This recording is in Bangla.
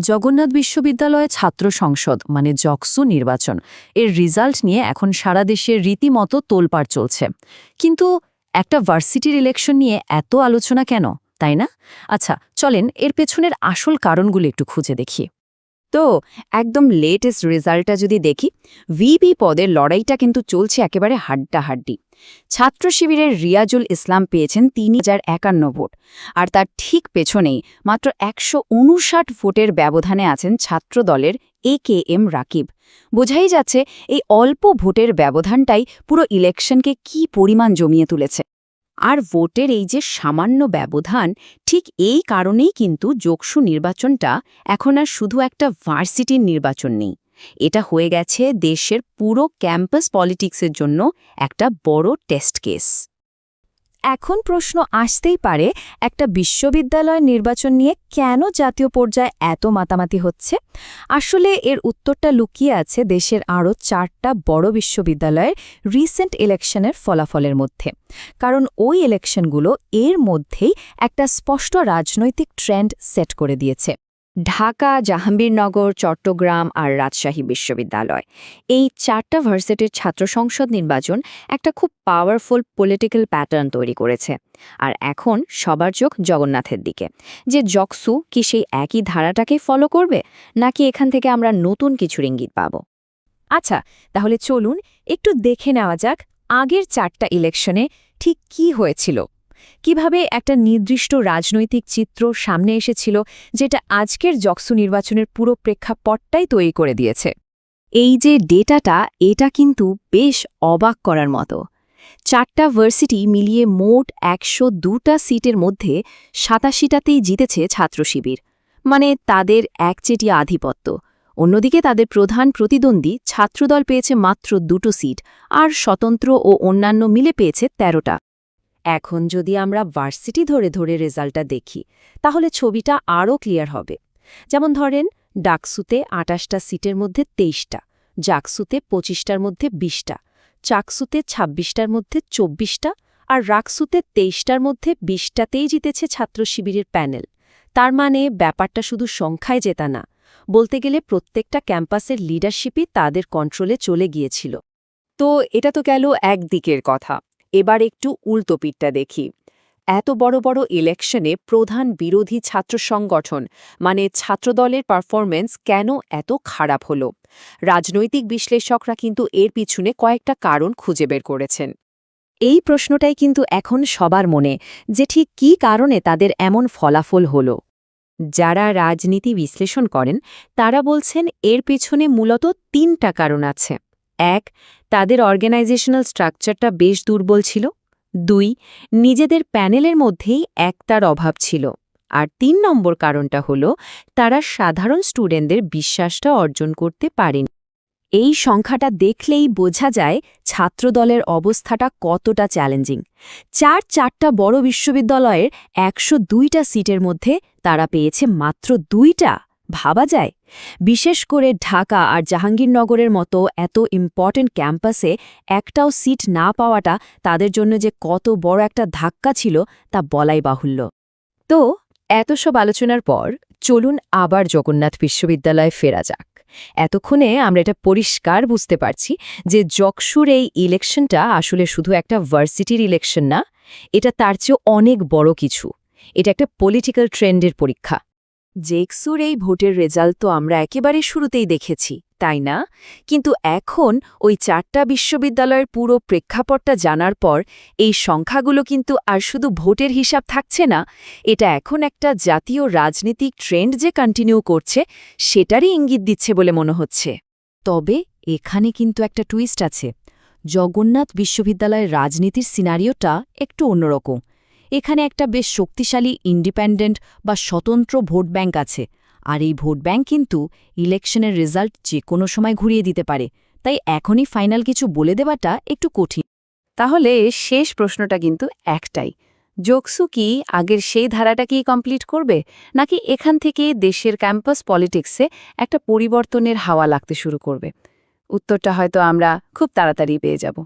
জগন্নাথ বিশ্ববিদ্যালয়ে ছাত্র সংসদ মানে জকসু নির্বাচন এর রেজাল্ট নিয়ে এখন সারা দেশে রীতিমতো তোলপাড় চলছে। কিন্তু একটা ভার্সিটির ইলেকশন নিয়ে এত আলোচনা কেন, তাই না? আচ্ছা, চলেন এর পেছনের আসল কারণগুলো একটু খুঁজে দেখি। তো একদম লেটেস্ট রেজাল্টটা যদি দেখি, ভিপি পদের লড়াইটা কিন্তু চলছে একেবারে হাড্ডাহাড্ডি। ছাত্র শিবিরের রিয়াজুল ইসলাম পেয়েছেন ৩,০৫১ ভোট, আর তার ঠিক পেছনেই মাত্র ১৫৯ ভোটের ব্যবধানে আছেন ছাত্র দলের AKM রাকিব। বোঝাই যাচ্ছে এই অল্প ভোটের ব্যবধানটাই পুরো ইলেকশনকে কি পরিমাণ জমিয়ে তুলেছে। আর ভোটের এই যে সামান্য ব্যবধান, ঠিক এই কারণেই কিন্তু জকসু নির্বাচনটা এখন আর শুধু একটা ভার্সিটির নির্বাচন নেই, এটা হয়ে গেছে দেশের পুরো ক্যাম্পাস পলিটিক্সের জন্য একটা বড় টেস্ট কেস। এখন প্রশ্ন আসতেই পারে, একটা বিশ্ববিদ্যালয় নির্বাচন নিয়ে কেন জাতীয় পর্যায়ে এত মাতামাতি হচ্ছে? আসলে এর উত্তরটা লুকিয়ে আছে দেশের আরও 4টা বড় বিশ্ববিদ্যালয়ের রিসেন্ট ইলেকশনের ফলাফলের মধ্যে। কারণ ওই ইলেকশনগুলো এর মধ্যেই একটা স্পষ্ট রাজনৈতিক ট্রেন্ড সেট করে দিয়েছে। ঢাকা, জাহাঙ্গীরনগর, চট্টগ্রাম আর রাজশাহী বিশ্ববিদ্যালয়, এই 4টা ভার্সিটির ছাত্র সংসদ নির্বাচন একটা খুব পাওয়ারফুল পলিটিক্যাল প্যাটার্ন তৈরি করেছে। আর এখন সবার চোখ জগন্নাথের দিকে, যে জকসু কি সেই একই ধারাটাকে ফলো করবে, নাকি এখান থেকে আমরা নতুন কিছুর ইঙ্গিত পাব। আচ্ছা, তাহলে চলুন একটু দেখে নেওয়া যাক আগের 4টা ইলেকশনে ঠিক কি হয়েছিল, কিভাবে একটা নির্দিষ্ট রাজনৈতিক চিত্র সামনে এসেছিল, যেটা আজকের জকসু নির্বাচনের পুরো প্রেক্ষাপটটাই তৈরি করে দিয়েছে। এই যে ডেটাটা, এটা কিন্তু বেশ অবাক করার মতো। 4টা ভার্সিটি মিলিয়ে মোট 102টা সিটের মধ্যে 87টাতেই জিতেছে ছাত্র শিবির, মানে তাদের একচেটিয়া আধিপত্য। অন্যদিকে তাদের প্রধান প্রতিদ্বন্দ্বী ছাত্রদল পেয়েছে মাত্র 2টো সিট, আর স্বতন্ত্র ও অন্যান্য মিলে পেয়েছে 13টা। এখন যদি আমরা ভার্সিটি ধরে ধরে রেজাল্টটা দেখি, তাহলে ছবিটা আরও ক্লিয়ার হবে। যেমন ধরেন, ডাকসুতে 28টা সিটের মধ্যে 23টা, জাকসুতে 25টার মধ্যে 20টা, চাকসুতে 26টার মধ্যে 24টা, আর রাকসুতে 23টার মধ্যে 20টাতেই জিতেছে ছাত্র শিবিরের প্যানেল। তার মানে ব্যাপারটা শুধু সংখ্যায় জেতা না, বলতে গেলে প্রত্যেকটা ক্যাম্পাসের লিডারশিপই তাদের কন্ট্রোলে চলে গিয়েছিল। তো এটা তো গেল একদিকের কথা। এবার একটু উল্টো পিঠটা দেখি। এত বড় বড় ইলেকশনে প্রধান বিরোধী ছাত্র সংগঠন মানে ছাত্রদলের পারফরমেন্স কেন এত খারাপ হলো? রাজনৈতিক বিশ্লেষকরা কিন্তু এর পিছনে কয়েকটা কারণ খুঁজে বের করেছেন। এই প্রশ্নটাই কিন্তু এখন সবার মনে, যে ঠিক কী কারণে তাদের এমন ফলাফল হলো। যারা রাজনীতি বিশ্লেষণ করেন তারা বলছেন এর পেছনে মূলত 3টা কারণ আছে। 1, তাদের অর্গানাইজেশনাল স্ট্রাকচারটা বেশ দুর্বল ছিল। 2, নিজেদের প্যানেলের মধ্যেই একতার অভাব ছিল। আর 3 নম্বর কারণটা হলো তারা সাধারণ স্টুডেন্টদের বিশ্বাসটা অর্জন করতে পারেনি। এই সংখ্যাটা দেখলেই বোঝা যায় ছাত্রদলের অবস্থাটা কতটা চ্যালেঞ্জিং। 4টা বড় বিশ্ববিদ্যালয়ের 102টা সিটের মধ্যে তারা পেয়েছে মাত্র 2টা। ভাবা যায়? বিশেষ করে ঢাকা আর জাহাঙ্গীরনগরের মতো এত ইম্পর্টেন্ট ক্যাম্পাসে একটাও সিট না পাওয়াটা তাদের জন্য যে কত বড় একটা ধাক্কা ছিল তা বলাই বাহুল্য। তো এত সব আলোচনার পর চলুন আবার জগন্নাথ বিশ্ববিদ্যালয়ে ফেরা যাক। এতক্ষণে আমরা এটা পরিষ্কার বুঝতে পারছি যে জকসুর এই ইলেকশনটা আসলে শুধু একটা ভার্সিটির ইলেকশন না, এটা তার চেয়েও অনেক বড় কিছু। এটা একটা পলিটিক্যাল ট্রেন্ডের পরীক্ষা। জেকসুর এই ভোটের রেজাল্ট তো আমরা একেবারে শুরুতেই দেখেছি, তাই না? কিন্তু এখন ওই 4টা বিশ্ববিদ্যালয়ের পুরো প্রেক্ষাপটটা জানার পর এই সংখ্যাগুলো কিন্তু আর শুধু ভোটের হিসাব থাকছে না, এটা এখন একটা জাতীয় রাজনীতিক ট্রেন্ড যে কন্টিনিউ করছে সেটারই ইঙ্গিত দিচ্ছে বলে মনে হচ্ছে। তবে এখানে কিন্তু একটা টুইস্ট আছে। জগন্নাথ বিশ্ববিদ্যালয়ের রাজনীতির সিনারিওটা একটু অন্যরকম। এখানে একটা বেশ শক্তিশালী ইন্ডিপেন্ডেন্ট বা স্বতন্ত্র ভোট ব্যাংক আছে, আর এই ভোট ব্যাংক কিন্তু ইলেকশনের রেজাল্ট যে কোনো সময় ঘুরিয়ে দিতে পারে। তাই এখনই ফাইনাল কিছু বলে দেওয়াটা একটু কঠিন। তাহলে শেষ প্রশ্নটা কিন্তু একটাই, জকসু কি আগের সেই ধারাটাকেই কমপ্লিট করবে, নাকি এখান থেকে দেশের ক্যাম্পাস পলিটিক্সে একটা পরিবর্তনের হাওয়া লাগতে শুরু করবে? উত্তরটা হয়তো আমরা খুব তাড়াতাড়ি পেয়ে যাব।